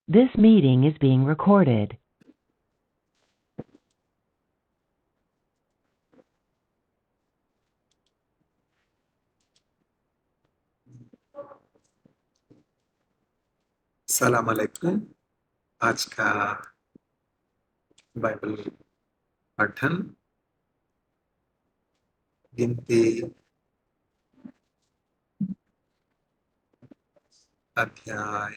This meeting is being recorded. सलाम अलैकुम। आज का बाइबल पठन गिनती अध्याय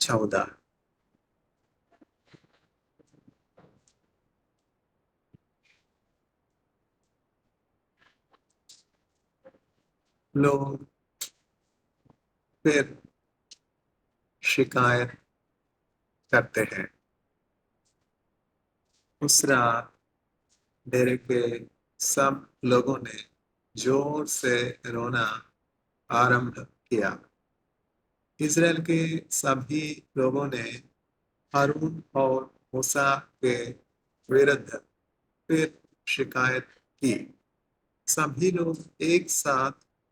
14। लोग फिर शिकायत करते हैं। उस रात डेरे के सब लोगों ने जोर से रोना आरंभ किया। इज़राइल के सभी लोगों ने हारून और मूसा के विरुद्ध फिर शिकायत की। सभी लोग एक साथ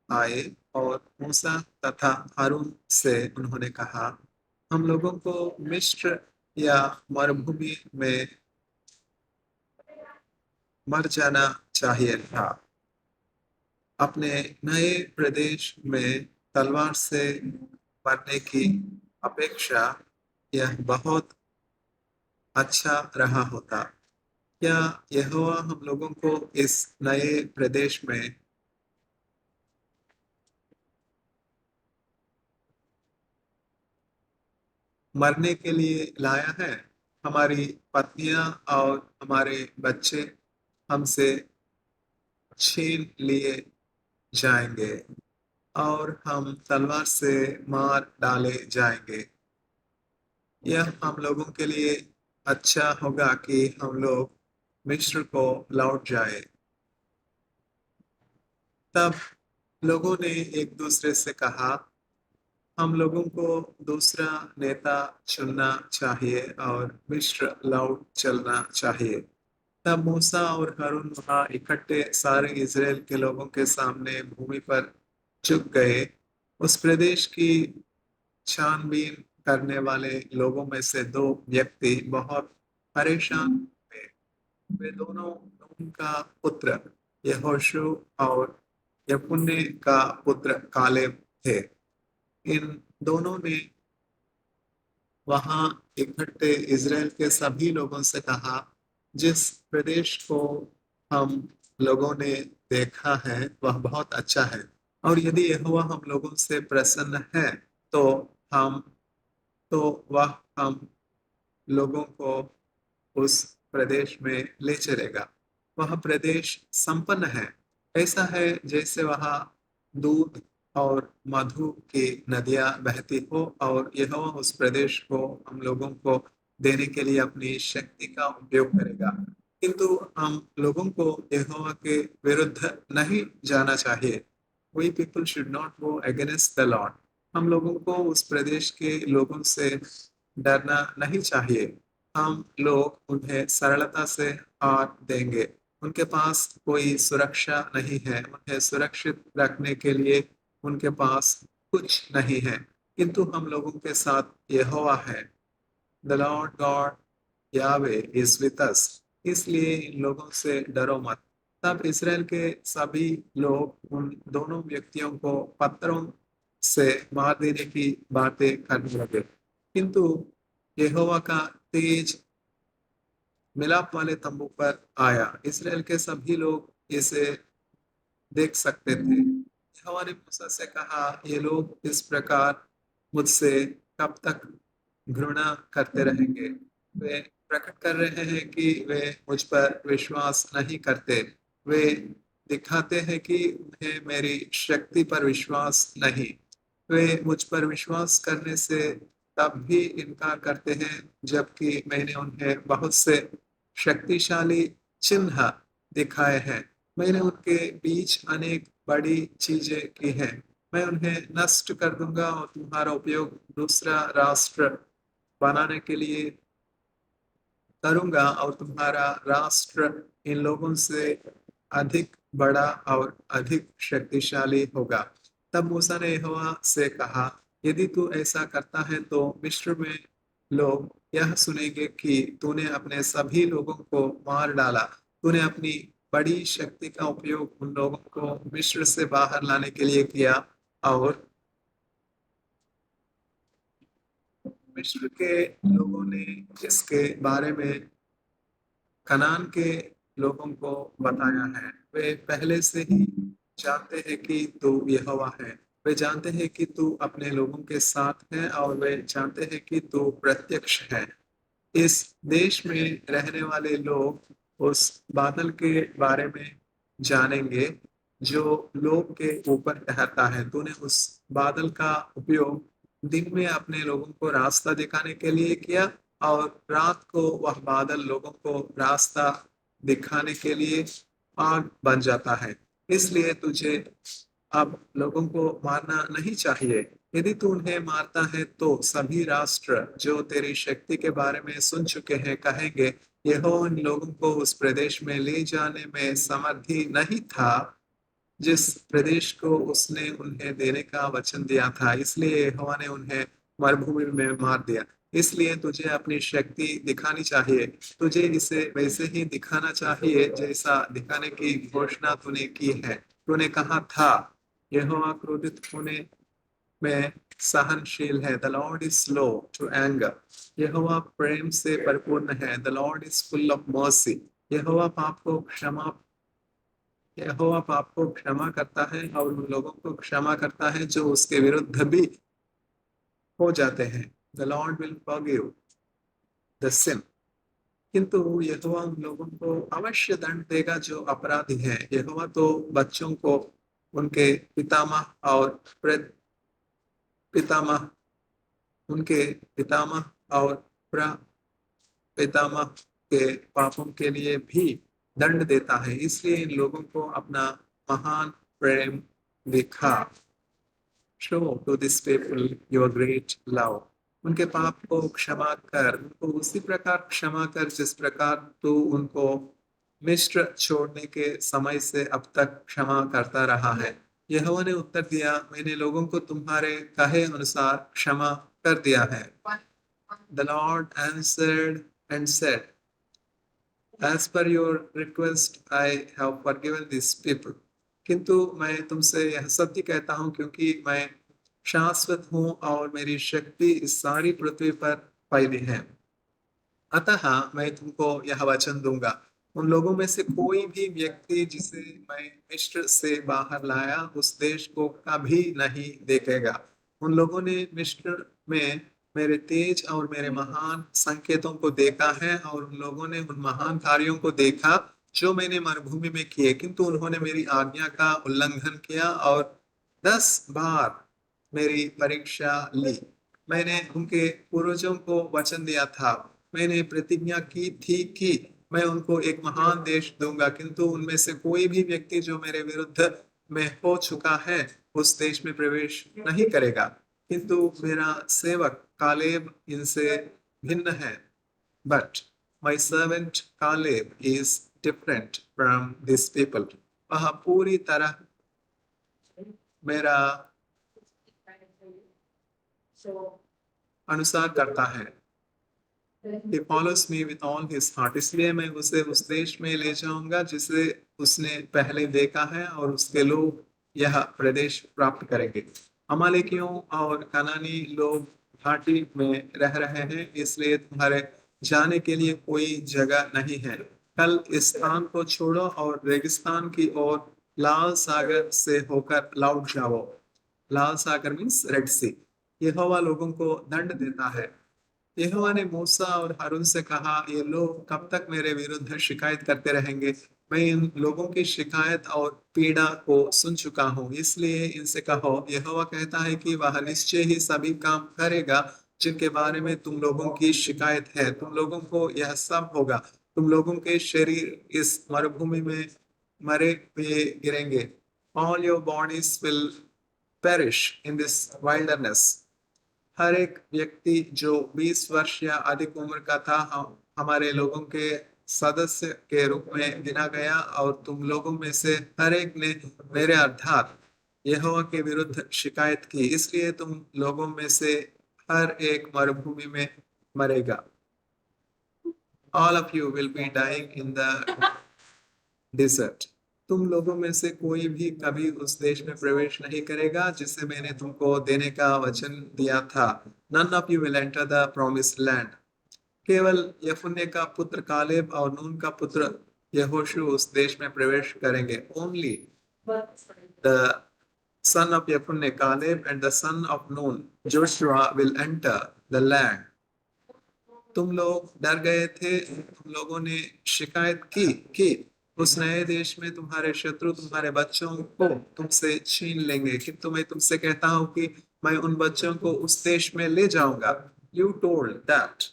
आए और मूसा तथा हारून से उन्होंने कहा, हम लोगों को मिस्र या मरुभूमि में मर जाना चाहिए था। अपने नए प्रदेश में तलवार से मरने की अपेक्षा यह बहुत अच्छा रहा होता। क्या यहोवा हम लोगों को इस नए प्रदेश में मरने के लिए लाया है? हमारी पत्नियां और हमारे बच्चे हमसे छीन लिए जाएंगे और हम तलवार से मार डाले जाएंगे। यह हम लोगों के लिए अच्छा होगा कि हम लोग मिस्र को लौट जाए। तब लोगों ने एक दूसरे से कहा, हम लोगों को दूसरा नेता चुनना चाहिए और मिस्र लौट चलना चाहिए। तब मूसा और हारून वहां इकट्ठे सारे इज़राइल के लोगों के सामने भूमि पर झुक गए। उस प्रदेश की छानबीन करने वाले लोगों में से दो व्यक्ति बहुत परेशान हुए। वे दोनों नून का पुत्र यहोशू और यपुन्ने का पुत्र कालेब थे। इन दोनों ने वहां इकट्ठे इज़राइल के सभी लोगों से कहा, जिस प्रदेश को हम लोगों ने देखा है वह बहुत अच्छा है, और यदि यहोवा हम लोगों से प्रसन्न है तो हम तो वह हम लोगों को उस प्रदेश में ले चलेगा। वह प्रदेश संपन्न है, ऐसा है जैसे वहाँ दूध और मधु की नदियां बहती हो, और यहोवा उस प्रदेश को हम लोगों को देने के लिए अपनी शक्ति का उपयोग करेगा। किंतु हम लोगों को यहोवा के विरुद्ध नहीं जाना चाहिए। We people should not go against the Lord. हम लोगों को उस प्रदेश के लोगों से डरना नहीं चाहिए। हम लोग उन्हें सरलता से हार देंगे। उनके पास कोई सुरक्षा नहीं है, उन्हें सुरक्षित रखने के लिए उनके पास कुछ नहीं है, किंतु हम लोगों के साथ यहोवा है। द लॉर्ड गॉड यावे इज विथ अस। इसलिए इन लोगों से डरो मत। तब इसराइल के सभी लोग उन दोनों व्यक्तियों को पत्थरों से मार देने की बातें करने लगे, किंतु यहोवा का तेज मिलाप वाले तंबू पर आया। इसराइल के सभी लोग इसे देख सकते थे। यहोवा ने मूसा से कहा, ये लोग इस प्रकार मुझसे कब तक घृणा करते रहेंगे? वे प्रकट कर रहे हैं कि वे मुझ पर विश्वास नहीं करते। वे दिखाते हैं कि उन्हें मेरी शक्ति पर विश्वास नहीं। वे मुझ पर विश्वास करने से तब भी इनकार करते हैं जबकि मैंने उन्हें बहुत से शक्तिशाली चिन्ह दिखाए हैं। मैंने उनके बीच अनेक बड़ी चीजें की हैं। मैं उन्हें नष्ट कर दूंगा और तुम्हारा उपयोग दूसरा राष्ट्र बनाने के लिए करूंगा, और तुम्हारा राष्ट्र इन लोगों से अधिक बड़ा और अधिक शक्तिशाली होगा। तब मूसा ने यहोवा से कहा, यदि तू ऐसा करता है तो मिस्र में लोग यह सुनेंगे कि तूने अपने सभी लोगों को मार डाला। तूने अपनी बड़ी शक्ति का उपयोग उन लोगों को मिस्र से बाहर लाने के लिए किया और मिस्र के लोगों ने इसके बारे में कनान के लोगों को बताया है। वे पहले से ही जानते हैं कि तू यहोवा है। वे जानते हैं कि तू अपने लोगों के साथ है और वे जानते हैं कि तू प्रत्यक्ष है। इस देश में रहने वाले लोग उस बादल के बारे में जानेंगे जो लोग के ऊपर ठहरता है। तूने उस बादल का उपयोग दिन में अपने लोगों को रास्ता दिखाने के लिए किया और रात को वह बादल लोगों को रास्ता दिखाने के लिए आग बन जाता है। इसलिए तुझे अब लोगों को मारना नहीं चाहिए। यदि तू उन्हें मारता है तो सभी राष्ट्र जो तेरी शक्ति के बारे में सुन चुके हैं कहेंगे, यहोवा उन लोगों को उस प्रदेश में ले जाने में समर्थी नहीं था जिस प्रदेश को उसने उन्हें देने का वचन दिया था। इसलिए यहोवा ने उन्हें मरुभूमि में मार दिया। इसलिए तुझे अपनी शक्ति दिखानी चाहिए। तुझे इसे वैसे ही दिखाना चाहिए जैसा दिखाने की घोषणा तूने की है। तूने कहा था, यहोवा क्रोधित होने में सहनशील है। The Lord is slow to anger. यहोवा प्रेम से परिपूर्ण है। The Lord is full of mercy. यहोवा पाप को क्षमा यहोवा पाप को क्षमा करता है और उन लोगों को क्षमा करता है जो उसके विरुद्ध भी हो जाते हैं। The Lord will forgive the sin. किंतु यहोवा उन लोगों को अवश्य दंड देगा जो अपराधी हैं। यहोवा तो बच्चों को उनके पितामह और पितामह उनके पितामह और प्रपितामह के पापों के लिए भी दंड देता है। इसलिए इन लोगों को अपना महान प्रेम दिखा। Show to this people your great love. उनके पाप को क्षमा कर, उनको उसी प्रकार क्षमा कर जिस प्रकार तू उनको मिस्र छोड़ने के समय से अब तक क्षमा करता रहा है। यहोवा ने उत्तर दिया, मैंने लोगों को तुम्हारे कहे अनुसार क्षमा कर दिया है। The Lord answered and said, As per your request, I have forgiven these people. किंतु मैं तुमसे यह सत्य कहता हूँ क्योंकि मैं शाश्वत हूँ और मेरी शक्ति इस सारी पृथ्वी पर फैली है। अतः मैं तुमको यह वचन दूंगा, उन लोगों में से कोई भी व्यक्ति जिसे मैं मिस्र से बाहर लाया उस देश को कभी नहीं देखेगा। उन लोगों ने मिस्र में मेरे तेज और मेरे महान संकेतों को देखा है और उन लोगों ने उन महान कार्यों को देखा जो मैंने मरुभूमि में किए, किंतु उन्होंने मेरी आज्ञा का उल्लंघन किया और 10 बार मेरी परीक्षा ली। मैंने उनके पूर्वजों को वचन दिया था, मैंने प्रतिज्ञा की थी कि मैं उनको एक महान देश दूंगा, किंतु उनमें से कोई भी व्यक्ति जो मेरे विरुद्ध में हो चुका है उस देश में प्रवेश नहीं करेगा। किंतु मेरा सेवक कालेब इनसे भिन्न है। But my servant Caleb is different from this people. वह पूरी तरह मेरा अनुसार करता है। He follows me with all his heart। इसलिए मैं उसे उस देश में ले जाऊंगा जिसे उसने पहले देखा है और उसके लोग यह प्रदेश प्राप्त करेंगे। अमालेकियों और कनानी लोग घाटी में रह रहे हैं, इसलिए तुम्हारे जाने के लिए कोई जगह नहीं है। कल इस स्थान को छोड़ो और रेगिस्तान की ओर लाल सागर से होकर लौट जाओ। लाल सागर मीन्स रेड सी। यहोवा लोगों को दंड देता है। यहोवा ने मूसा और हारून से कहा, ये लोग कब तक मेरे विरुद्ध शिकायत करते रहेंगे? मैं इन लोगों की शिकायत और पीड़ा को सुन चुका हूँ। इसलिए इनसे कहो, यहोवा कहता है कि वह निश्चय ही सभी काम करेगा जिनके बारे में तुम लोगों की शिकायत है। तुम लोगों को यह सब होगा। तुम लोगों के शरीर इस मरुभूमि में मरे हुए गिरेंगे। All your bodies will perish in this wilderness। हर एक व्यक्ति जो 20 वर्ष या अधिक उम्र का था हमारे लोगों के सदस्य के रूप में गिना गया और तुम लोगों में से हर एक ने मेरे अर्थात यहोवा के विरुद्ध शिकायत की, इसलिए तुम लोगों में से हर एक मरुभूमि में मरेगा। All of you will be dying in the desert. तुम लोगों में से कोई भी कभी उस देश में प्रवेश नहीं करेगा जिसे मैंने तुमको देने का वचन दिया था। None of you will enter the promised land. केवल यफुन्ने का पुत्र कालेब और नून का पुत्र यहोशू उस देश में प्रवेश करेंगे। Only the son of Yefunne Caleb and the son of Nun Joshua will enter the land. तुम लोग डर गए थे, तुम लोगों ने शिकायत की कि उस नए देश में तुम्हारे शत्रु तुम्हारे बच्चों को तुमसे छीन लेंगे, किंतु मैं तुमसे कहता हूं कि मैं उन बच्चों को उस देश में ले जाऊंगा। You told that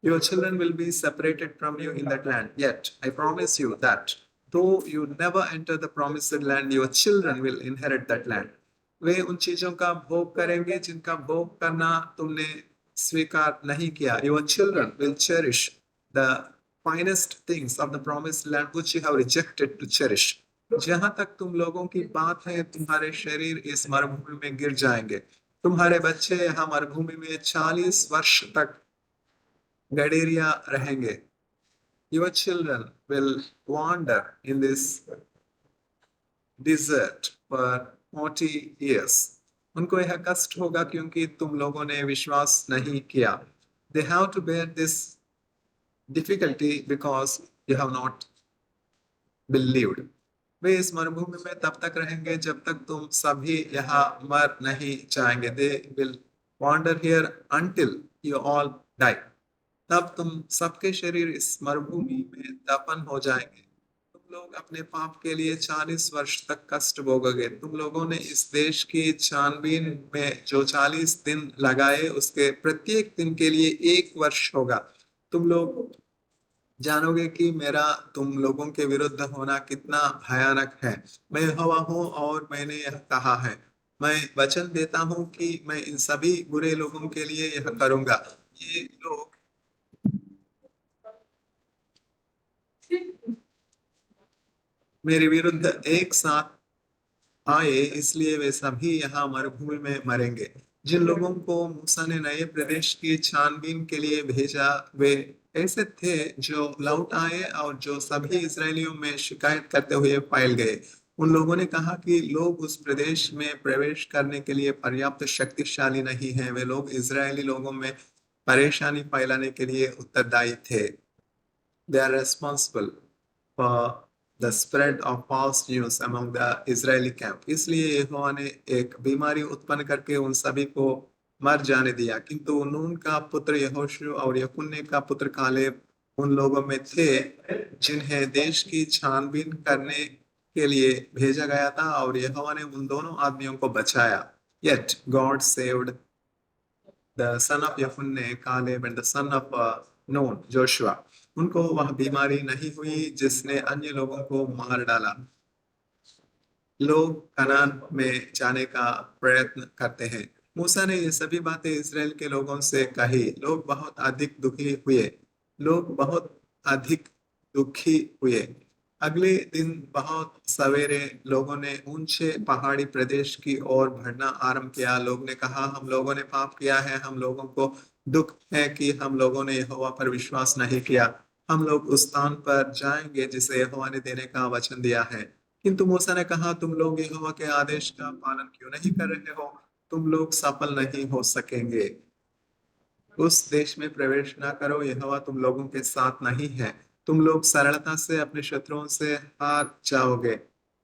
your children will be separated from you in that land. Yet I promise you that though you never enter the promised land, your children will inherit that land. वे उन चीजों का भोग करेंगे जिनका भोग करना तुमने स्वीकार नहीं किया। Your children will cherish the finest things of the promised land which you have rejected to cherish. जहां तक तुम लोगों की बात है, तुम्हारे शरीर इस मरुभूमि में गिर जाएंगे। तुम्हारे बच्चे यहाँ मरुभूमि में 40 वर्ष तक गडेरिया रहेंगे। Your children will wander in this desert for 40 years. उनको यह कष्ट होगा क्योंकि तुम लोगों ने विश्वास नहीं किया। They have to bear this difficulty because you have not believed. वे इस मरुभूमि में तब तक रहेंगे जब तक तुम सभी यहाँ मर नहीं जाएंगे। They will wander here until you all die. तब तुम सबके शरीर इस मरुभूमि में दफन हो जाएंगे। तुम लोग अपने पाप के लिए 40 वर्ष तक कष्ट भोगोगे। तुम लोगों ने इस देश की छानबीन में जो 40 दिन लगाए, उसके प्रत्येक दिन के लिए 1 वर्ष होगा। तुम लोग जानोगे कि मेरा तुम लोगों के विरुद्ध होना कितना भयानक है। मैं यहोवा हूँ और मैंने यह कहा है। मैं वचन देता हूँ कि मैं इन सभी बुरे लोगों के लिए यह करूंगा। ये लोग मेरे विरुद्ध एक साथ आए, इसलिए वे सभी यहाँ मरुभूमि में मरेंगे। जिन लोगों को मूसा ने नए प्रदेश की छानबीन के लिए भेजा, वे ऐसे थे जो लौट आए और जो सभी इसराइलियों में शिकायत करते हुए पाए गए। उन लोगों ने कहा कि लोग उस प्रदेश में प्रवेश करने के लिए पर्याप्त शक्तिशाली नहीं हैं। वे लोग इजरायली लोगों में परेशानी फैलाने के लिए उत्तरदायी थे। They are responsible for the spread of false news among the Israeli camp. इसलिए यहोवा ने एक बीमारी उत्पन्न करके उन सभी को मर जाने दिया। किंतु नून का पुत्र यहोशू और यफुन्ने का पुत्र कालेब उन लोगों में थे जिन्हें देश की छानबीन करने के लिए भेजा गया था, और यहोवा ने उन दोनों आदमियों को बचाया। Yet God saved the son of Yefunne, Caleb, and the son of Nun, Joshua. उनको वह बीमारी नहीं हुई जिसने अन्य लोगों को मार डाला। लोग कनान में जाने का प्रयत्न करते हैं। मूसा ने ये सभी बातें इस्राएल के लोगों से कही। लोग बहुत अधिक दुखी हुए। लोग बहुत अधिक दुखी हुए। अगले दिन बहुत सवेरे लोगों ने ऊंचे पहाड़ी प्रदेश की ओर बढ़ना आरंभ किया। लोग ने कहा, हम लोगों ने पाप किया है। हम लोगों को दुख है कि हम लोगों ने यहोवा पर विश्वास नहीं किया। हम लोग उस स्थान पर जाएंगे जिसे यहोवा ने देने का वचन दिया है। किंतु मूसा ने कहा, तुम लोग यहोवा के आदेश का पालन क्यों नहीं कर रहे हो? तुम लोग सफल नहीं हो सकेंगे। उस देश में प्रवेश ना करो, यहोवा तुम लोगों के साथ नहीं है। तुम लोग सरलता से अपने शत्रुओं से हार जाओगे।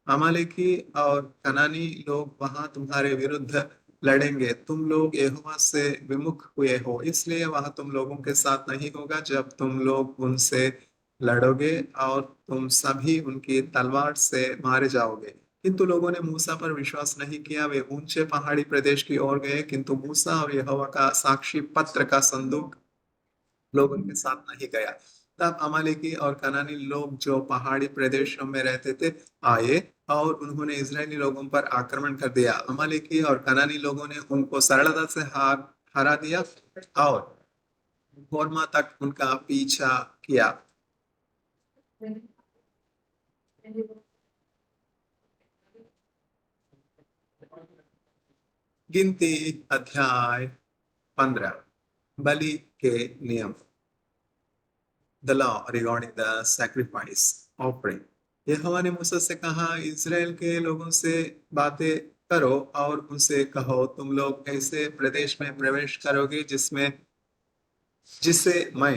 अमालेकी और कनानी लोग वहां तुम्हारे विरुद्ध लड़ेंगे। तुम लोग यहोवा से विमुख हुए हो, इसलिए वह तुम लोगों के साथ नहीं होगा जब तुम लोग उनसे लड़ोगे, और तुम सभी उनकी तलवार से मारे जाओगे। किंतु लोगों ने मूसा पर विश्वास नहीं किया। वे ऊंचे पहाड़ी प्रदेश की ओर गए, किंतु मूसा और यहोवा का साक्षी पत्र का संदूक लोग उनके साथ नहीं गया। तब अमालेकी और कनानी लोग जो पहाड़ी प्रदेशों में रहते थे आए और उन्होंने इजरायली लोगों पर आक्रमण कर दिया। अमालेकी और कनानी लोगों ने उनको सरलता से हरा दिया और होर्मा तक उनका पीछा किया। गिनती अध्याय 15 बलि के नियम। The law regarding the sacrifice offering। यहोवा ने मूसा से कहा, इज़राइल के लोगों से बातें करो और उनसे कहो, तुम लोग ऐसे प्रदेश में प्रवेश करोगे जिसे मैं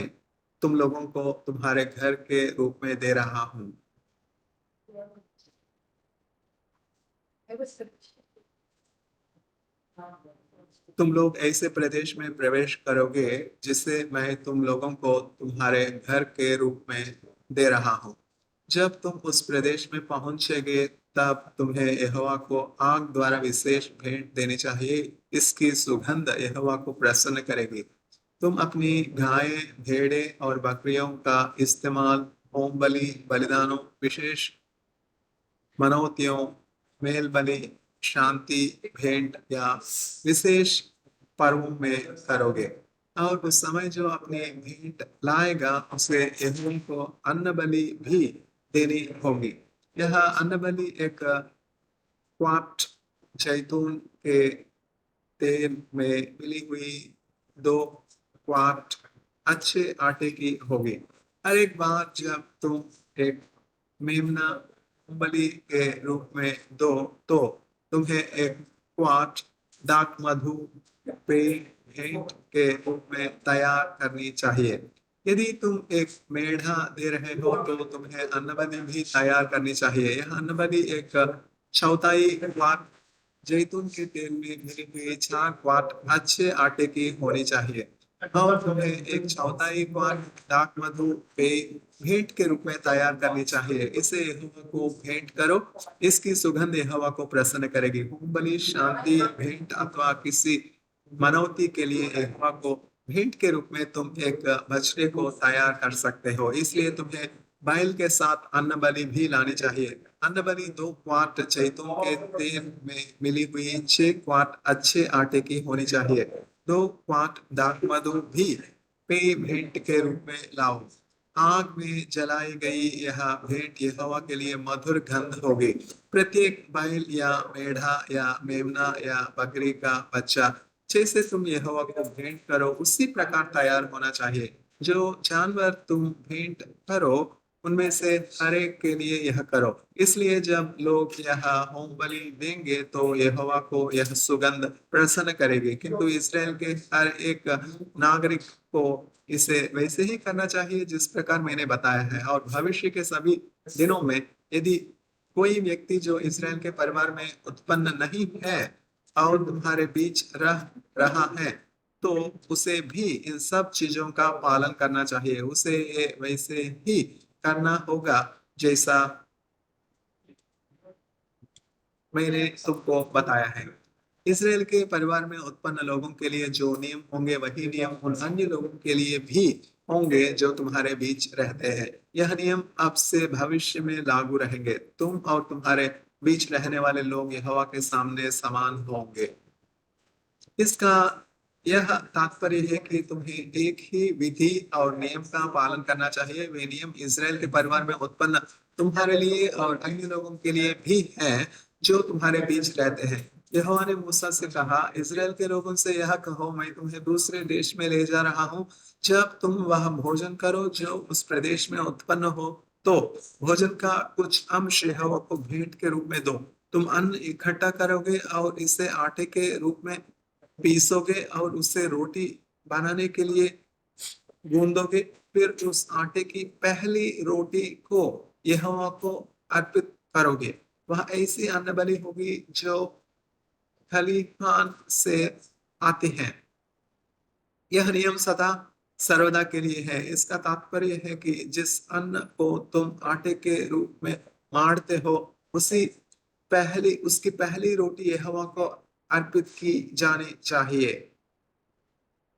तुम लोगों को तुम्हारे घर के रूप में दे रहा हूँ। तुम लोग ऐसे प्रदेश में प्रवेश करोगे जिसे मैं तुम लोगों को तुम्हारे घर के रूप में दे रहा हूँ। जब तुम उस प्रदेश में पहुंचोगे तब तुम्हें यहोवा को आग द्वारा विशेष भेंट देनी चाहिए। इसकी सुगंध यहोवा को प्रसन्न करेगी। तुम अपनी गायें, भेड़ें और बकरियों का इस्तेमाल होम बलि, बलिदानों, विशेष मनौतियों, मेल बलि, शांति भेंट या विशेष पर्वों में करोगे। और उस समय जो अपनी भेंट लाएगा उसे यहोवा को अन्न बलि भी देनी होगी। यह अन्न बलि एक क्वाट जैतून के तेल में मिली हुई 2 क्वाट अच्छे आटे की होगी। हर एक बार जब तुम एक मेमना बलि के रूप में दो तो तुम्हें एक क्वाट दाख मधु पेय भेंट के रूप में तैयार करनी चाहिए। यदि तुम एक मेढ़ा दे रहे हो तो तुम्हें अन्न बलि भी तैयार करनी चाहिए। यह अन्न बलि एक चौथाई क्वाट जैतून के तेल में मिली हुई 4 क्वाट अच्छे आटे की होनी चाहिए और तुम्हें एक चौथाई क्वाट दाख मधु पेय भेंट के रूप में तैयार करनी चाहिए। इसे यहोवा को भेंट करो। इसकी सुगंध यहोवा को प्रसन्न करेगी। होम बलि, शांति भेंट अथवा किसी मनौती के लिए यहोवा को भेंट के रूप में तुम एक बछड़े को तैयार कर सकते हो। इसलिए तुम्हें बैल के साथ अन्न बलि भी लानी चाहिए। अन्न बलि 2 क्वाट जैतून के तेल में मिली हुई 6 क्वाट अच्छे आटे की होनी चाहिए। 2 क्वाट दाख मधु भी पेय भेंट के रूप में लाओ। आग में जलाई गई यह भेंट यहोवा के लिए मधुर गंध होगी। प्रत्येक बैल या मेढ़ा या मेमना या बकरी का बच्चा जैसे तुम यहोवा को भेंट करो उसी प्रकार तैयार होना चाहिए। जो जानवर तुम भेंट करो उनमें से हर एक के लिए यह करो। इसलिए जब लोग यह होम बलि देंगे तो यहोवा को यह सुगंध प्रसन्न करेगी। किंतु इसराइल के हर एक नागरिक को इसे वैसे ही करना चाहिए जिस प्रकार मैंने बताया है। और भविष्य के सभी दिनों में यदि कोई व्यक्ति जो इसराइल के परिवार में उत्पन्न नहीं है और तुम्हारे बीच रह रहा है तो उसे भी इन सब चीजों का पालन करना चाहिए। उसे ये वैसे ही करना होगा जैसा मैंने तुमको बताया है। इसराइल के परिवार में उत्पन्न लोगों के लिए जो नियम होंगे वही नियम उन अन्य लोगों के लिए भी होंगे जो तुम्हारे बीच रहते हैं। यह नियम अब से भविष्य में लागू रहेंगे। तुम और तुम्हारे बीच रहने वाले लोग यहोवा के सामने समान होंगे। इसका यह तात्पर्य है कि तुम्हें एक ही विधि और नियम का पालन करना चाहिए। वे नियम इसराइल के परिवार में उत्पन्न तुम्हारे लिए और अन्य लोगों के लिए भी हैं जो तुम्हारे बीच रहते हैं। यहोवा ने मूसा से कहा, इसराइल के लोगों से यह कहो, मैं तुम्हें दूसरे देश में ले जा रहा हूँ। जब तुम वह भोजन करो जो उस प्रदेश में उत्पन्न हो तो भोजन का कुछ अंश यहोवा को भेंट के रूप में दो। तुम अन्न इकट्ठा करोगे और इसे आटे के रूप में पीसोगे और उससे रोटी बनाने के लिए गूंदोगे। फिर उस आटे की पहली रोटी को यहोवा को अर्पित करोगे। वह ऐसी अन्न बलि होगी जो खलिहान से आते हैं। यह नियम सदा सर्वदा के लिए है। इसका तात्पर्य है कि जिस अन्न को तुम आटे के रूप में मारते हो उसकी पहली रोटी यहोवा को अर्पित की जानी चाहिए।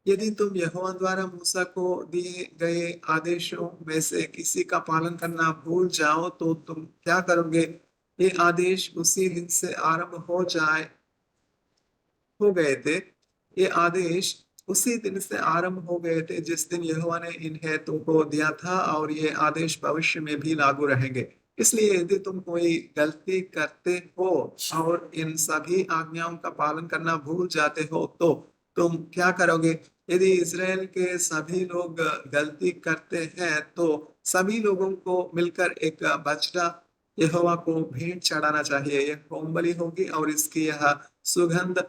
यदि तुम यहोवा द्वारा मूसा को दिए गए आदेशों में से किसी का पालन करना भूल जाओ तो तुम क्या करोगे? ये आदेश उसी दिन से आरंभ हो गए थे। ये आदेश उसी दिन से आरंभ हो गए थे जिस दिन यहोवा ने इन्हें तुमको दिया था और ये आदेश भविष्य में भी लागू रहेंगे। इसलिए यदि तुम कोई गलती करते हो और इन सभी आज्ञाओं का पालन करना भूल जाते हो तो तुम क्या करोगे? यदि इसराइल के सभी लोग गलती करते हैं तो सभी लोगों को मिलकर एक बछड़ा यहोवा को भेंट चढ़ाना चाहिए। यह होम बलि होगी और इसकी यह सुगंध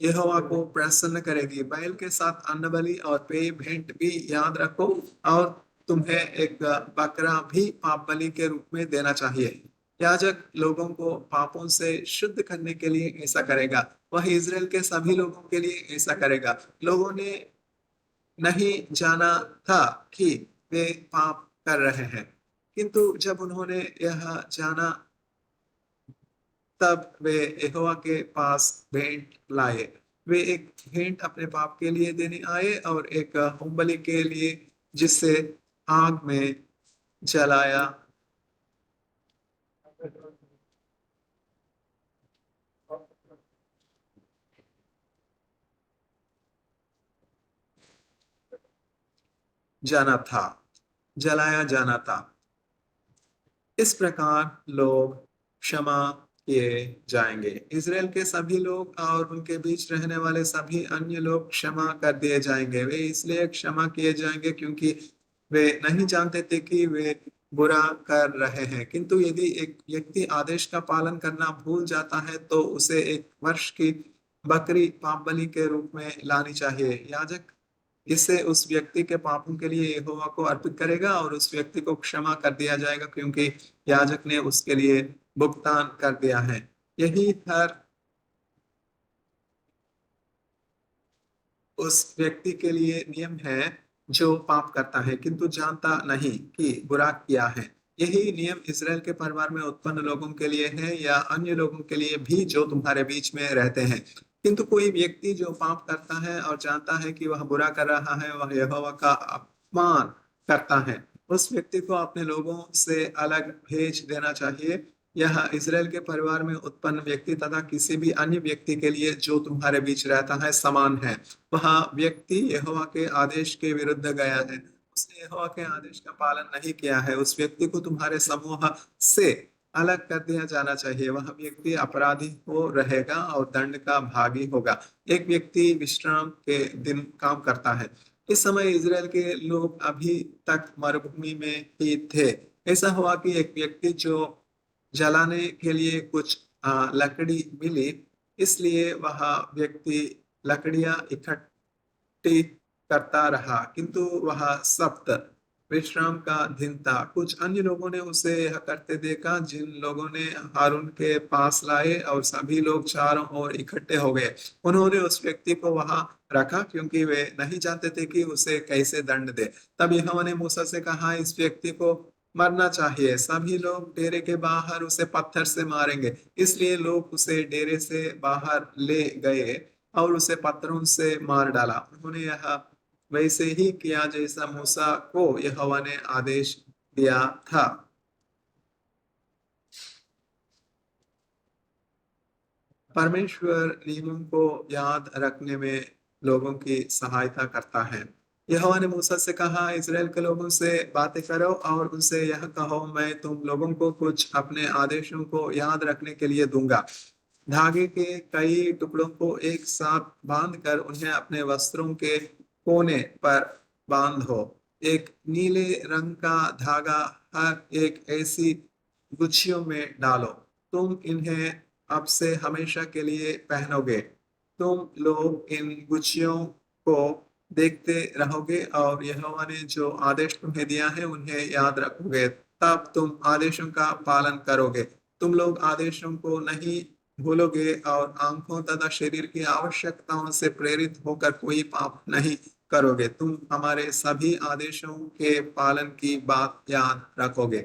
यहोवा को प्रसन्न करेगी। बैल के साथ अन्न बलि और पेय भेंट भी याद रखो, और तुम्हें एक बकरा भी पाप बलि के रूप में देना चाहिए। याजक लोगों को पापों से शुद्ध करने के लिए ऐसा करेगा। वह इज़राइल के सभी लोगों के लिए ऐसा करेगा। लोगों ने नहीं जाना था कि वे पाप कर रहे हैं, किंतु जब उन्होंने यह जाना तब वे यहोवा के पास भेंट लाए। वे एक भेंट अपने पाप के लिए देने आए और एक होमबलि के लिए जिससे आग में जलाया जाना था, जलाया जाना था। इस प्रकार लोग क्षमा किए जाएंगे। इज़राइल के सभी लोग और उनके बीच रहने वाले सभी अन्य लोग क्षमा कर दिए जाएंगे। वे इसलिए क्षमा किए जाएंगे क्योंकि वे नहीं जानते थे कि वे बुरा कर रहे हैं। किंतु यदि एक व्यक्ति आदेश का पालन करना भूल जाता है तो उसे एक वर्ष की बकरी पाप बलि के रूप में लानी चाहिए। याजक इससे उस व्यक्ति के पापों के लिए यहोवा को अर्पित करेगा और उस व्यक्ति को क्षमा कर दिया जाएगा, क्योंकि याजक ने उसके लिए भुगतान कर दिया है। यही हर उस व्यक्ति के लिए नियम है जो पाप करता है किंतु जानता नहीं कि बुरा किया है। यही नियम इसराइल के परिवार में उत्पन्न लोगों के लिए है या अन्य लोगों के लिए भी जो तुम्हारे बीच में रहते हैं। किंतु कोई व्यक्ति जो पाप करता है और जानता है कि वह बुरा कर रहा है, वह यहोवा का अपमान करता है, उस व्यक्ति को अपने लोगों से अलग भेज देना चाहिए। यह इसराइल के परिवार में उत्पन्न व्यक्ति तथा किसी भी अन्य व्यक्ति के लिए जो तुम्हारे बीच रहता है समान है। वह व्यक्ति यहोवा के आदेश के विरुद्ध गया है, उसने यहोवा के आदेश का पालन नहीं किया है। उस व्यक्ति को तुम्हारे समूह से अलग कर दिया जाना चाहिए। वह व्यक्ति अपराधी हो रहेगा और दंड का भागी होगा। एक व्यक्ति विश्राम के दिन काम करता है। इस समय इज़राइल के लोग अभी तक मरुभूमि में ही थे। ऐसा हुआ कि एक व्यक्ति जो जलाने के लिए कुछ लकड़ी मिली, इसलिए वह व्यक्ति लकड़ियां इकट्ठी करता रहा, किंतु वह सप्त विश्राम का दिन था। कुछ अन्य लोगों ने उसे यह करते देखा, जिन लोगों ने हारून के पास लाए और सभी लोग चारों ओर इकट्ठे हो गए। उन्होंने उस व्यक्ति को वहां रखा क्योंकि वे नहीं जानते थे कि उसे कैसे दंड दे। तब यहोवा ने मूसा से कहा, इस व्यक्ति को मरना चाहिए, सभी लोग डेरे के बाहर उसे पत्थर से मारेंगे। इसलिए लोग उसे डेरे से बाहर ले गए और उसे पत्थरों से मार डाला। उन्होंने यह वैसे ही किया जैसा मूसा को यहोवा ने आदेश दिया था। परमेश्वर नियमों को याद रखने में लोगों की सहायता करता है। यहोवा ने मूसा से कहा, इज़राइल के लोगों से बातें करो और उनसे यह कहो, मैं तुम लोगों को कुछ अपने आदेशों को याद रखने के लिए दूंगा। धागे के कई टुकड़ों को एक साथ बांधकर उन्हें अपने वस्त्रों के कोने पर बांधो। एक नीले रंग का धागा हर एक ऐसी गुच्छियों में डालो। तुम इन्हें अब से हमेशा के लिए पहनोगे। तुम लोग इन गुच्छियों को देखते रहोगे और यहोवा ने जो आदेश तुम्हें दिया है उन्हें याद रखोगे। तब तुम आदेशों का पालन करोगे। तुम लोग आदेशों को नहीं भूलोगे और आंखों तथा शरीर की आवश्यकताओं से प्रेरित होकर कोई पाप नहीं करोगे। तुम हमारे सभी आदेशों के पालन की बात याद रखोगे।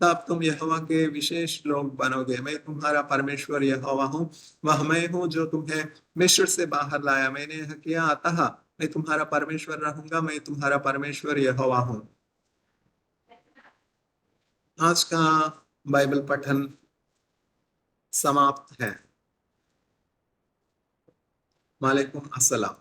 तब तुम यहोवा के विशेष लोग बनोगे। मैं तुम्हारा परमेश्वर यहोवा हूँ। वह मैं हूँ जो तुम्हें मिस्र से बाहर लाया। मैंने यह किया, अतः मैं तुम्हारा परमेश्वर रहूंगा। मैं तुम्हारा परमेश्वर यहोवा हूँ। आज का बाइबल पठन समाप्त है। वालेकुम अस्सलाम।